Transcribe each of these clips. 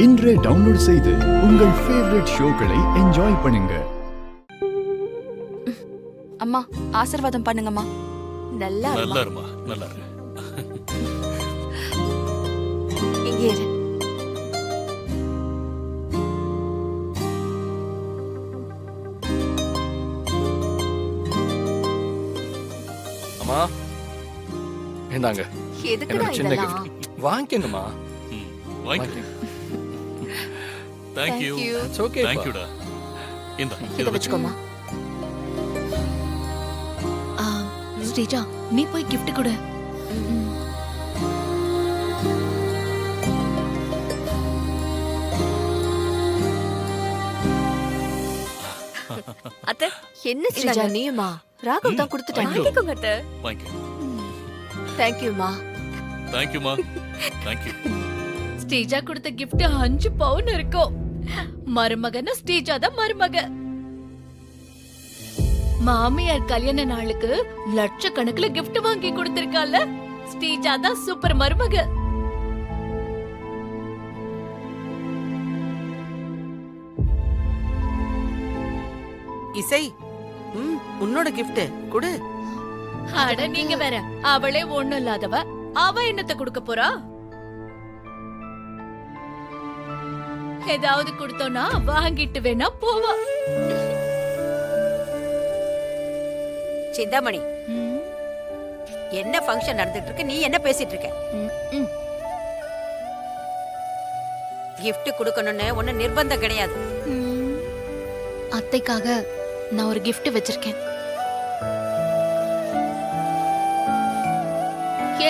இன்றே டவுன்லோட் செய்து உங்கள் ஃபேவரட் ஷோக்களை என்ஜாய் பண்ணுங்க. அம்மா ஆசீர்வாதம் பண்ணுங்கம்மா. நல்லா நல்லா இருமா, நல்லா இரு. இங்கே இரு. அம்மா இந்தாங்க எதுக்குடா என்னோட சின்ன இதெல்லாம்? gift. வாங்கிக்கங்கம்மா. ம், வாங்கிக்க. Thank you. Thank you. It's okay, Thank பா. you டா. இந்தா, இதை இதை வச்சுக்கோ. வச்சுக்கோமா. ஸ்ரீஜா நீ போய் gift கொடு. அத்தை என்ன ஸ்ரீஜா நீயுமா? ராகவ் தான் கொடுத்துட்டாங்க. வாங்கிக்கோங்க அத்தை. வாங்கிக்க. தேங்க்யூமா. Thank you மா. Thank you. ஸ்ரீஜா கொடுத்த gift 5 பவுன் இருக்கும். மருமகன ஸ்ரீஜா தான் மருமக. மாமியார் கல்யாண நாளுக்கு லட்சக்கணக்குல gift வாங்கி கொடுத்திருக்கால. ஸ்ரீஜா தான் சூப்பர் மருமக. இசை உன்னோட கிஃப்ட் குடு. அட நீங்க வேற, அவளே ஒண்ணும் இல்லாதவ, அவ என்னத்த கொடுக்க போறா? ஏதாவது கொடுத்தோம்னா வாங்கிட்டு வேணா போவா. சிந்தாமணி, என்ன ஃபங்க்ஷன் நடந்துட்டு இருக்கு, நீ என்ன பேசிட்டு இருக்க? gift கொடுக்கணும்னு ஒண்ணு நிர்பந்தம் கிடையாது. அத்தைக்காக நான் ஒரு gift வச்சிருக்கேன்.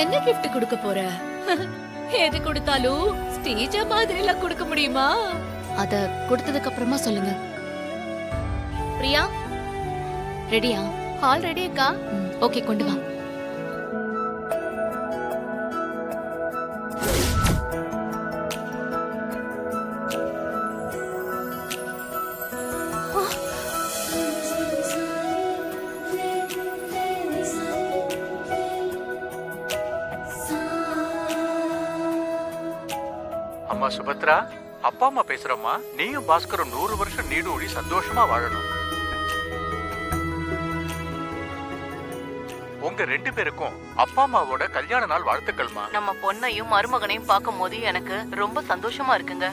என்ன gift கொடுக்க போற? எது கொடுத்தாலும் ஸ்டேஜா மாதிரி எல்லாம் கொடுக்க முடியுமா? அத கொடுத்ததுக்கு அப்புறமா சொல்லுங்க. பிரியா ரெடியா? ஹால் ரெடி அக்கா. ஓகே கொண்டு வா. அம்மா சுபத்ரா, அப்பா அம்மா பேசுறம்மா. நீயும் பாஸ்கரும் 100 வருஷம் நீடூழி சந்தோஷமா வாழணும். உங்க 2 பேருக்கும் அப்பா அம்மாவோட கல்யாண நாள் வாழ்த்துக்கள்மா. நம்ம பொண்ணையும் மருமகனையும் பார்க்கும் போது எனக்கு ரொம்ப சந்தோஷமா இருக்குங்க.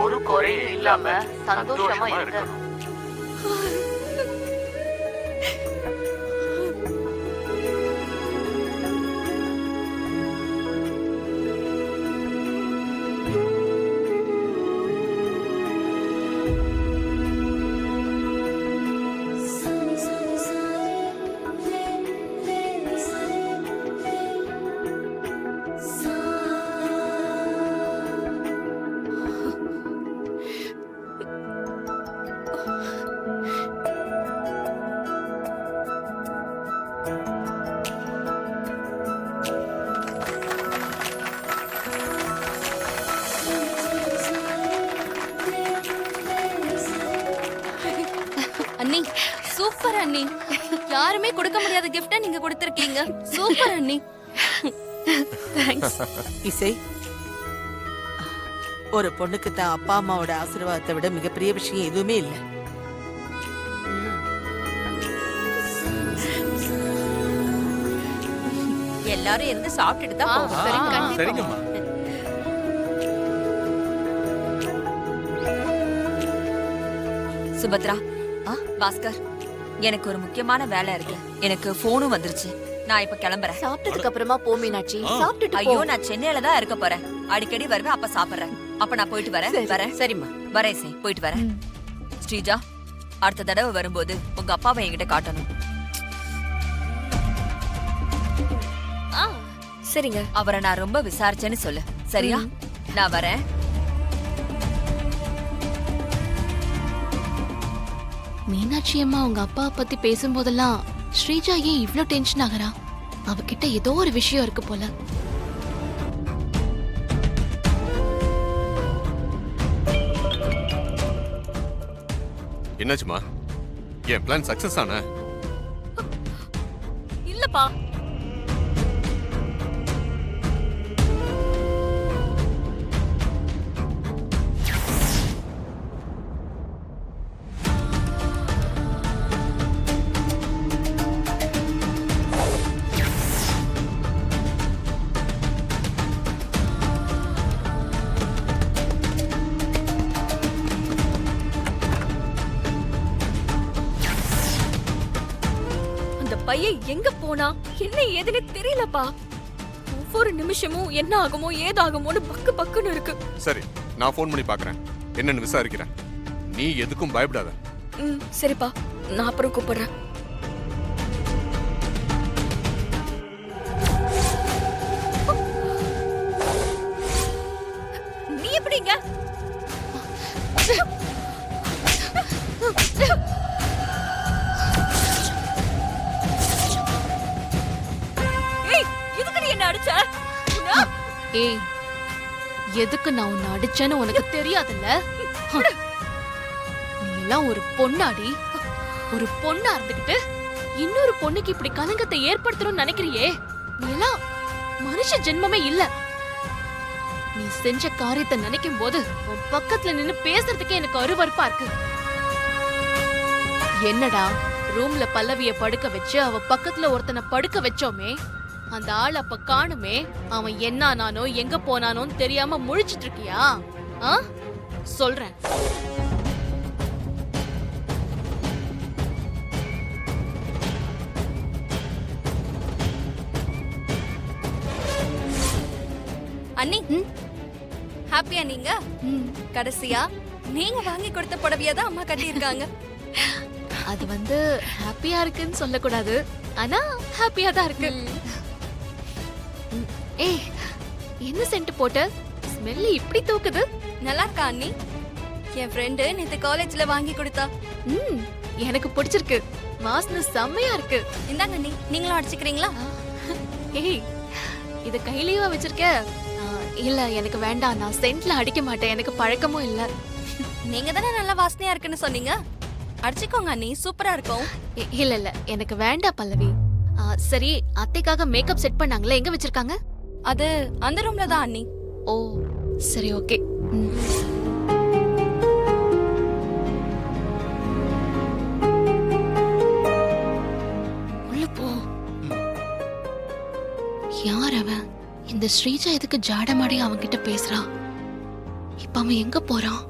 ஒரு குறையும் இல்லாம சந்தோஷமா இருங்க. அண்ணி சூப்பர் அண்ணி. யாருமே கொடுக்க முடியாத gift நீங்க கொடுத்திருக்கீங்க. சூப்பர் அண்ணி. தேங்க்ஸ். இசை, ஒரு பொண்ணுக்கு தான் அப்பா அம்மாவோட ஆசீர்வாதத்தை விட மிகப்பெரிய விஷயம் எதுவுமே இல்லை. எல்லாரும் இருந்து சாப்பிட்டுட்டு தான் போவோம். சரிங்க. சரிங்கம்மா. சுபத்ரா, பாஸ்கர், எனக்கு ஒரு முக்கியமான வேலை இருக்கு. எனக்கு போனும் வந்துருச்சு. நான் இப்ப கிளம்புறேன். சாப்பிட்டதுக்கு அப்புறமா போ மீனாட்சி. ஆ, சாப்பிட்டுட்டு ஐயோ போ. நான் சென்னையில தான் இருக்க போறேன். அடிக்கடி வருவேன், அப்ப சாப்பிடுறேன். அப்ப நான் போயிட்டு வரேன். வரேன். சரிம்மா, வரேன். சரி, போயிட்டு வரேன். ஸ்ரீஜா, அடுத்த தடவை வரும்போது உங்க அப்பாவை என்கிட்ட காட்டணும். சரிங்க. அவரை நான் ரொம்ப விசாரிச்சேன்னு சொல்லு. சரியா? நான் வரேன். மீனாட்சி அம்மா உங்க அப்பா பத்தி பேசும்போதெல்லாம் ஸ்ரீஜா ஏன் இவ்ளோ டென்ஷன் ஆகுறா? அவகிட்ட ஏதோ ஒரு விஷயம் இருக்கு போல. என்னாச்சுமா? என் பிளான் சக்சஸ் ஆன? இல்லப்பா. அந்த பையன் எங்க போனா என்ன ஏதுன்னு தெரியலப்பா. ஒவ்வொரு நிமிஷமும் என்ன ஆகுமோ ஏதாகுமோன்னு பக்கு பக்குன்னு இருக்கு. சரி, நான் ஃபோன் பண்ணி பார்க்கறேன். என்னன்னு விசாரிக்கிறேன். நீ எதுக்கும் பயப்படாத. சரிப்பா, நான் அப்புறம் கூப்பிடுறேன். நீ எப்படிங்க? ஏய், எதுக்கு நீ என்ன அடிச்ச? ஏய், எதுக்கு நான் உன்னை அடிச்சேன்னு உனக்கு தெரியாதுல்ல? நீ எல்லாம் ஒரு பொண்ணாடி. ஒரு பொண்ணா இருந்துகிட்டு இன்னொரு பொண்ணுக்கு இப்படி கலங்கத்தை ஏற்படுத்தணும்னு நினைக்கிறியே? நீ எல்லாம் மனுஷ ஜென்மமே இல்ல. நீ செஞ்ச காரியத்தை நினைக்கும் போது உன் பக்கத்துல நின்னு பேசுறதுக்கே எனக்கு அருவருப்பா இருக்கு. என்னடா, ரூம்ல பல்லவிய படுக்க வச்சு அவ பக்கத்துல ஒருத்தனை படுக்க வச்சோமே, அந்த ஆள் அப்ப காணுமே, அவன் என்ன ஆனானோ எங்க போனானோன்னு தெரியாம முழிச்சிட்டு இருக்கியா? சொல்றேன். அண்ணி, ஹாப்பியா நீங்க? கடைசியா நீங்க வாங்கி கொடுத்த புடவையா தான் அம்மா கட்டி இருக்காங்க. அது வந்து ஹாப்பியா இருக்குன்னு சொல்லக்கூடாது, ஆனா ஹாப்பியா தான் இருக்கு. ஏய், என்ன சென்ட் போட்ட? ஸ்மெல் இப்படி தூக்குது. நல்லா இருக்கா அண்ணி? என் ஃப்ரெண்டு நேத்து காலேஜ்ல வாங்கி கொடுத்தா. எனக்கு பிடிச்சிருக்கு. வாசனை செம்மையா இருக்கு. இந்தாங்க அண்ணி, நீங்களும் அடிச்சுக்கிறீங்களா? ஏய், இத கையிலேயே வச்சிருக்க? இல்ல, எனக்கு வேண்டாம். நான் சென்ட்ல அடிக்க மாட்டேன், எனக்கு பழக்கமும் இல்ல. நீங்க தானே நல்லா வாசனையா இருக்குன்னு சொன்னீங்க. அடிச்சுக்கோங்க அண்ணி, சூப்பரா இருக்கும். இல்ல இல்ல, எனக்கு வேண்டாம் பல்லவி. சரி, அத்தைக்காக மேக்கப் செட் பண்ணாங்களே, எங்க வச்சிருக்காங்க? அது அந்த ரூம்ல தான் அண்ணி. ஓ, சரி, ஓகே. உள்ள போ. யார் அவன்? இந்த ஸ்ரீஜா எதுக்கு ஜாடமாடி அவன்கிட்ட பேசுறா? இப்ப அவன் எங்க போறான்?